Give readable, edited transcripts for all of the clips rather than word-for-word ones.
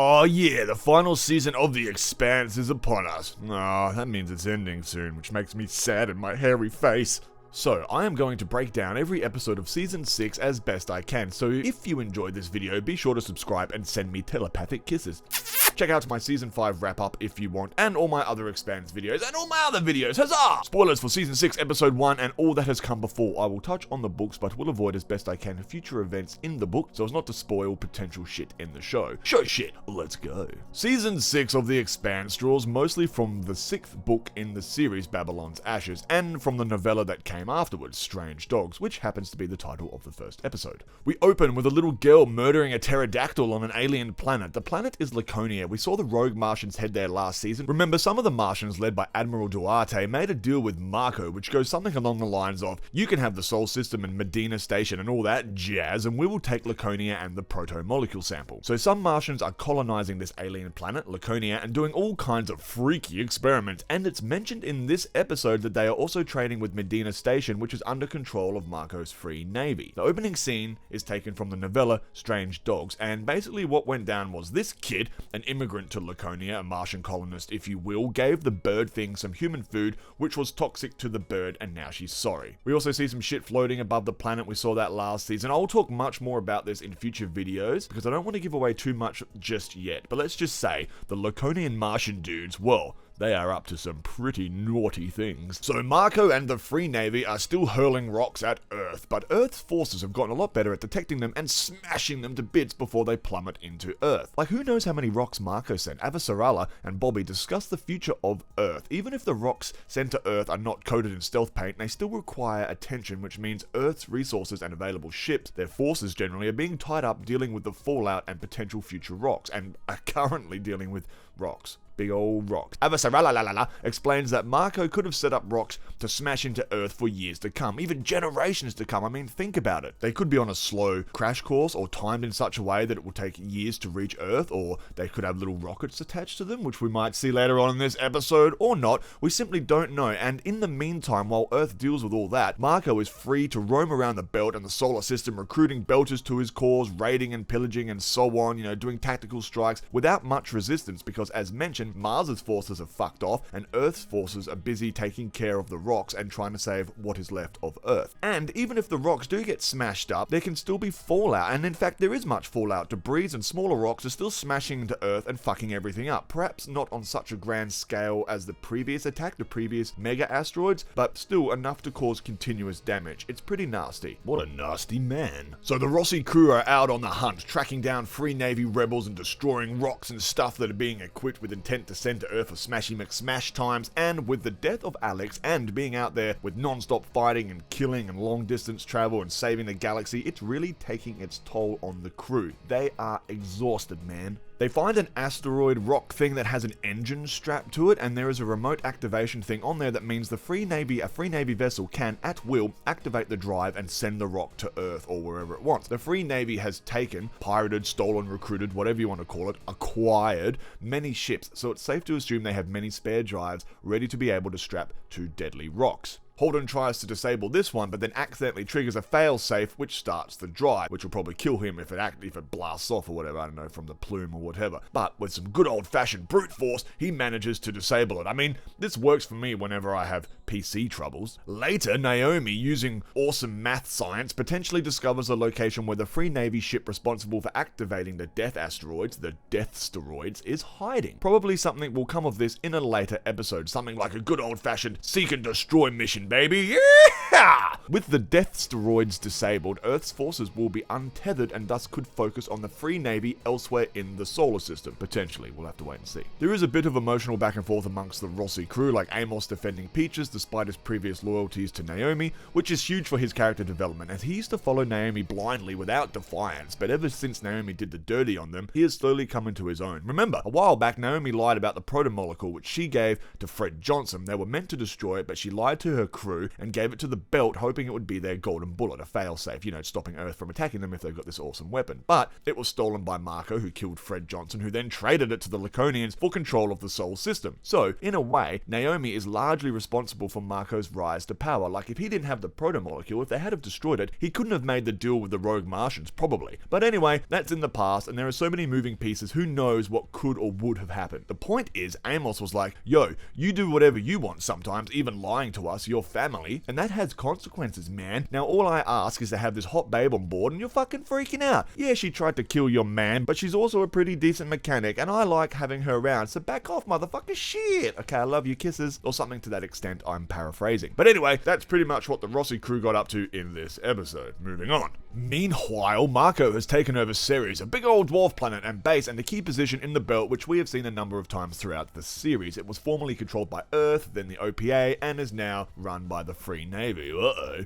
Oh yeah, the final season of The Expanse is upon us. Ah, that means it's ending soon, which makes me sad in my hairy face. So, I am going to break down every episode of Season 6 as best I can, so if you enjoyed this video, be sure to subscribe and send me telepathic kisses. Check out my Season 5 wrap-up if you want, and all my other Expanse videos, and all my other videos, huzzah! Spoilers for Season 6, Episode 1, and all that has come before. I will touch on the books, but will avoid as best I can future events in the book, so as not to spoil potential shit in the show. Show shit, let's go. Season 6 of The Expanse draws mostly from the 6th book in the series, Babylon's Ashes, and from the novella that came afterwards, Strange Dogs, which happens to be the title of the first episode. We open with a little girl murdering a pterodactyl on an alien planet. The planet is Laconia. We saw the rogue Martians head there last season. Remember, some of the Martians, led by Admiral Duarte, made a deal with Marco, which goes something along the lines of, you can have the Sol System and Medina Station and all that jazz, and we will take Laconia and the proto-molecule sample. So some Martians are colonizing this alien planet, Laconia, and doing all kinds of freaky experiments, and it's mentioned in this episode that they are also trading with Medina Station, which is under control of Marco's Free Navy. The opening scene is taken from the novella Strange Dogs, and basically what went down was this kid, an immigrant to Laconia, a Martian colonist if you will, gave the bird thing some human food which was toxic to the bird, and now she's sorry. We also see some shit floating above the planet. We saw that last season. I'll talk much more about this in future videos because I don't want to give away too much just yet, but let's just say the Laconian Martian dudes, well, they are up to some pretty naughty things. So Marco and the Free Navy are still hurling rocks at Earth, but Earth's forces have gotten a lot better at detecting them and smashing them to bits before they plummet into Earth. Like, who knows how many rocks Marco sent? Avasarala and Bobby discuss the future of Earth. Even if the rocks sent to Earth are not coated in stealth paint, they still require attention, which means Earth's resources and available ships, their forces generally, are being tied up dealing with the fallout and potential future rocks, and are currently dealing with rocks. Big old rocks. Avasarala explains that Marco could have set up rocks to smash into Earth for years to come, even generations to come. I mean, think about it. They could be on a slow crash course or timed in such a way that it will take years to reach Earth, or they could have little rockets attached to them, which we might see later on in this episode, or not. We simply don't know. And in the meantime, while Earth deals with all that, Marco is free to roam around the belt and the solar system, recruiting belters to his cause, raiding and pillaging and so on, doing tactical strikes without much resistance, because as mentioned, Mars's forces are fucked off, and Earth's forces are busy taking care of the rocks and trying to save what is left of Earth. And even if the rocks do get smashed up, there can still be fallout, and in fact there is much fallout. Debris and smaller rocks are still smashing into Earth and fucking everything up. Perhaps not on such a grand scale as the previous attack, the previous mega asteroids, but still enough to cause continuous damage. It's pretty nasty. What a nasty man. So the Rossi crew are out on the hunt, tracking down Free Navy rebels and destroying rocks and stuff that are being equipped with intent to send to Earth for Smashy McSmash times, and with the death of Alex and being out there with non-stop fighting and killing and long distance travel and saving the galaxy, it's really taking its toll on the crew. They are exhausted, man. They find an asteroid rock thing that has an engine strapped to it, and there is a remote activation thing on there that means a Free Navy vessel can, at will, activate the drive and send the rock to Earth or wherever it wants. The Free Navy has taken, pirated, stolen, recruited, whatever you want to call it, acquired many ships, so it's safe to assume they have many spare drives ready to be able to strap to deadly rocks. Holden tries to disable this one, but then accidentally triggers a failsafe which starts the drive, which will probably kill him if it blasts off or whatever, I don't know, from the plume or whatever. But with some good old-fashioned brute force, he manages to disable it. I mean, this works for me whenever I have PC troubles. Later, Naomi, using awesome math science, potentially discovers a location where the Free Navy ship responsible for activating the death asteroids, the Death Steroids, is hiding. Probably something will come of this in a later episode, something like a good old-fashioned seek and destroy mission, baby. Yeah! With the Death Steroids disabled, Earth's forces will be untethered and thus could focus on the Free Navy elsewhere in the solar system. Potentially, we'll have to wait and see. There is a bit of emotional back and forth amongst the Rossi crew, like Amos defending Peaches despite his previous loyalties to Naomi, which is huge for his character development, as he used to follow Naomi blindly without defiance, but ever since Naomi did the dirty on them, he has slowly come into his own. Remember, a while back Naomi lied about the proto-molecule which she gave to Fred Johnson. They were meant to destroy it, but she lied to her crew crew and gave it to the belt, hoping it would be their golden bullet, a failsafe, stopping Earth from attacking them if they've got this awesome weapon. But it was stolen by Marco, who killed Fred Johnson, who then traded it to the Laconians for control of the Sol system. So, in a way, Naomi is largely responsible for Marco's rise to power. Like, if he didn't have the proto-molecule, if they had have destroyed it, he couldn't have made the deal with the rogue Martians, probably. But anyway, that's in the past, and there are so many moving pieces, who knows what could or would have happened. The point is, Amos was like, yo, you do whatever you want sometimes, even lying to us, your family, and that has consequences, man. Now, all I ask is to have this hot babe on board, and you're fucking freaking out. Yeah, she tried to kill your man, but she's also a pretty decent mechanic, and I like having her around, so back off, motherfucker, shit. Okay, I love you, kisses, or something to that extent. I'm paraphrasing. But anyway, that's pretty much what the Rossi crew got up to in this episode. Moving on. Meanwhile, Marco has taken over Ceres, a big old dwarf planet and base, and a key position in the belt, which we have seen a number of times throughout the series. It was formerly controlled by Earth, then the OPA, and is now run by the Free Navy.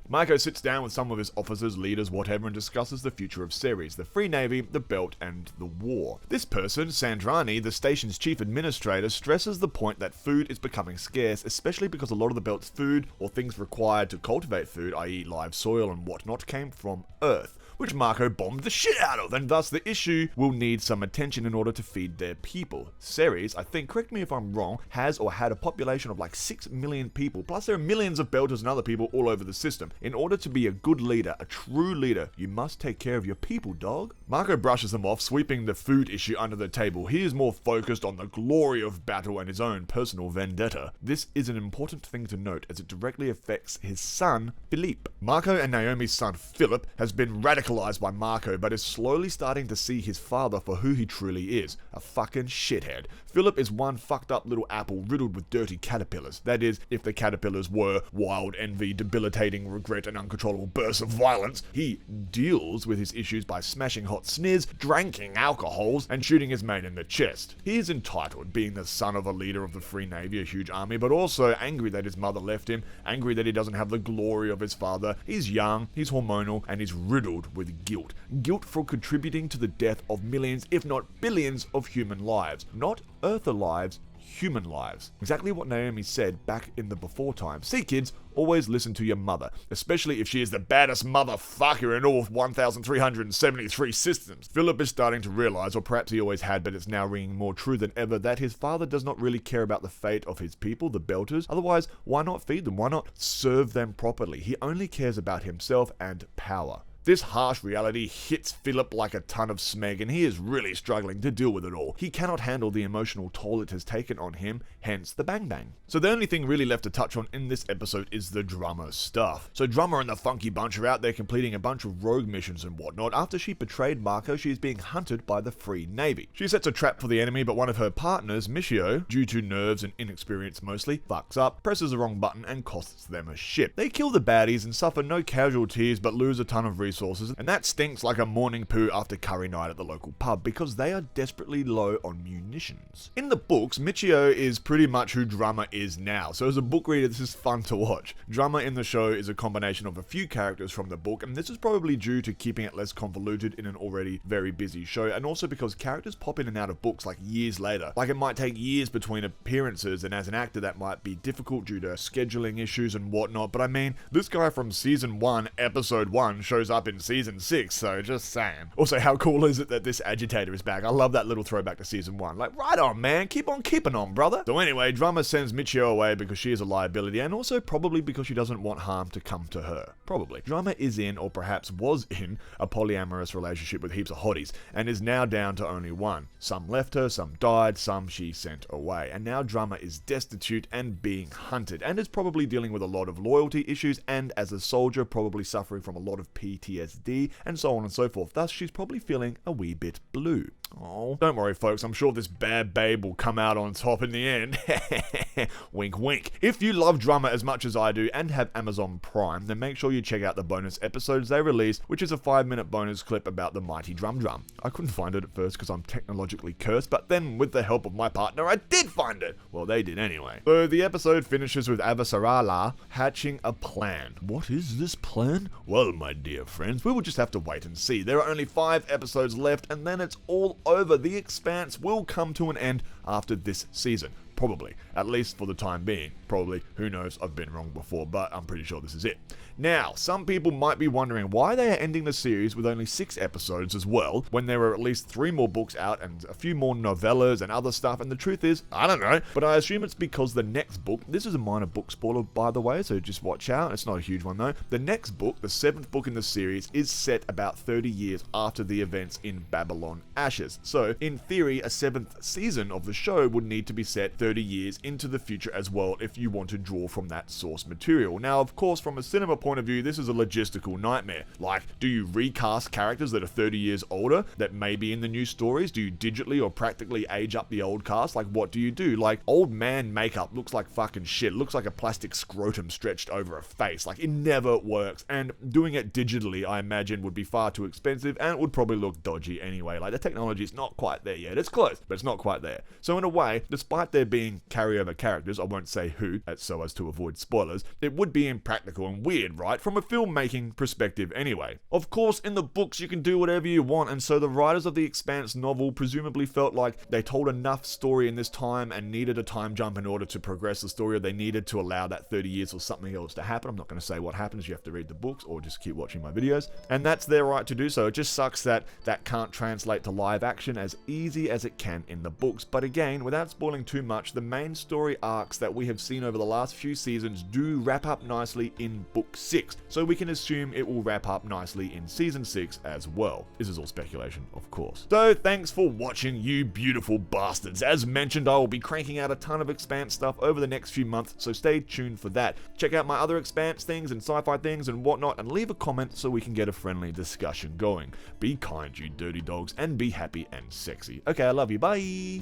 Marco sits down with some of his officers, leaders, whatever, and discusses the future of Ceres, the Free Navy, the belt, and the war. This person, Sandrani, the station's chief administrator, stresses the point that food is becoming scarce, especially because a lot of the belt's food, or things required to cultivate food, i.e. live soil and whatnot, came from Earth, which Marco bombed the shit out of, and thus the issue will need some attention in order to feed their people. Ceres, I think, correct me if I'm wrong, has or had a population of like 6 million people, plus there are millions of belters and other people all over the system. In order to be a good leader, a true leader, you must take care of your people, dog. Marco brushes them off, sweeping the food issue under the table. He is more focused on the glory of battle and his own personal vendetta. This is an important thing to note, as it directly affects his son, Philippe. Marco and Naomi's son, Philip, has been radicalized by Marco, but is slowly starting to see his father for who he truly is, a fucking shithead. Philip is one fucked up little apple riddled with dirty caterpillars. That is, if the caterpillars were wild envy, debilitating regret, and uncontrollable bursts of violence. He deals with his issues by smashing hot sneers, drinking alcohols, and shooting his mate in the chest. He is entitled, being the son of a leader of the Free Navy, a huge army, but also angry that his mother left him, angry that he doesn't have the glory of his father. He's young, he's hormonal, and he's riddled with guilt. Guilt for contributing to the death of millions, if not billions, of human lives. Not Earther lives, human lives. Exactly what Naomi said back in the before time. See, kids, always listen to your mother, especially if she is the baddest motherfucker in all 1,373 systems. Philip is starting to realize, or perhaps he always had, but it's now ringing more true than ever, that his father does not really care about the fate of his people, the Belters. Otherwise, why not feed them? Why not serve them properly? He only cares about himself and power. This harsh reality hits Philip like a ton of smeg, and he is really struggling to deal with it all. He cannot handle the emotional toll it has taken on him, hence the bang bang. So the only thing really left to touch on in this episode is the drummer stuff. So Drummer and the Funky Bunch are out there completing a bunch of rogue missions and whatnot. After she betrayed Marco, she is being hunted by the Free Navy. She sets a trap for the enemy, but one of her partners, Michio, due to nerves and inexperience mostly, fucks up, presses the wrong button, and costs them a ship. They kill the baddies and suffer no casualties, but lose a ton of resources, and that stinks like a morning poo after curry night at the local pub, because they are desperately low on munitions. In the books, Michio is pretty much who Drummer is now, so as a book reader this is fun to watch. Drummer in the show is a combination of a few characters from the book, and this is probably due to keeping it less convoluted in an already very busy show, and also because characters pop in and out of books like years later. Like, it might take years between appearances, and as an actor that might be difficult due to scheduling issues and whatnot, but I mean, this guy from season 1, episode 1 shows up in season 6, so just saying. Also, how cool is it that this agitator is back? I love that little throwback to season 1. Like, right on, man, keep on keeping on, brother. So anyway, Drummer sends Michio away because she is a liability, and also probably because she doesn't want harm to come to her. Probably. Drummer is in, or perhaps was in, a polyamorous relationship with heaps of hotties, and is now down to only one. Some left her, some died, some she sent away, and now Drummer is destitute and being hunted, and is probably dealing with a lot of loyalty issues, and as a soldier probably suffering from a lot of PTSD, and so on and so forth. Thus, she's probably feeling a wee bit blue. Oh, don't worry folks, I'm sure this bad babe will come out on top in the end. Wink wink. If you love Drummer as much as I do and have Amazon Prime, then make sure you check out the bonus episodes they released, which is a 5-minute bonus clip about the mighty Drum. I couldn't find it at first because I'm technologically cursed, but then with the help of my partner, I did find it. Well, they did anyway. So the episode finishes with Avasarala hatching a plan. What is this plan? Well, my dear friends, we will just have to wait and see. There are only 5 episodes left, and then it's all over. The Expanse will come to an end after this season. Probably. At least for the time being. Probably. Who knows? I've been wrong before, but I'm pretty sure this is it. Now, some people might be wondering why they are ending the series with only 6 episodes as well, when there are at least 3 more books out and a few more novellas and other stuff, and the truth is, I don't know, but I assume it's because the next book, this is a minor book spoiler by the way, so just watch out, it's not a huge one though. The next book, the 7th book in the series, is set about 30 years after the events in Babylon Ashes. So, in theory, a 7th season of the show would need to be set 30 years into the future as well if you want to draw from that source material. Now, of course, from a cinema point of view, this is a logistical nightmare. Like, do you recast characters that are 30 years older that may be in the new stories? Do you digitally or practically age up the old cast? Like, what do you do? Like, old man makeup looks like fucking shit. It looks like a plastic scrotum stretched over a face. Like, it never works. And doing it digitally, I imagine, would be far too expensive and it would probably look dodgy anyway. Like, the technology is not quite there yet. It's close, but it's not quite there. So in a way, despite there being carryover characters, I won't say who, so as to avoid spoilers, it would be impractical and weird, right? From a filmmaking perspective anyway. Of course, in the books you can do whatever you want, and so the writers of the Expanse novel presumably felt like they told enough story in this time and needed a time jump in order to progress the story, or they needed to allow that 30 years or something else to happen. I'm not going to say what happens, you have to read the books or just keep watching my videos, and that's their right to do so. It just sucks that that can't translate to live action as easy as it can in the books. But again, without spoiling too much, the main story arcs that we have seen over the last few seasons do wrap up nicely in book 6, so we can assume it will wrap up nicely in season 6 as well. This is all speculation, of course. So thanks for watching, you beautiful bastards. As mentioned, I will be cranking out a ton of Expanse stuff over the next few months, so stay tuned for that. Check out my other Expanse things and sci-fi things and whatnot, and leave a comment so we can get a friendly discussion going. Be kind, you dirty dogs, and be happy and sexy. Okay, I love you. Bye!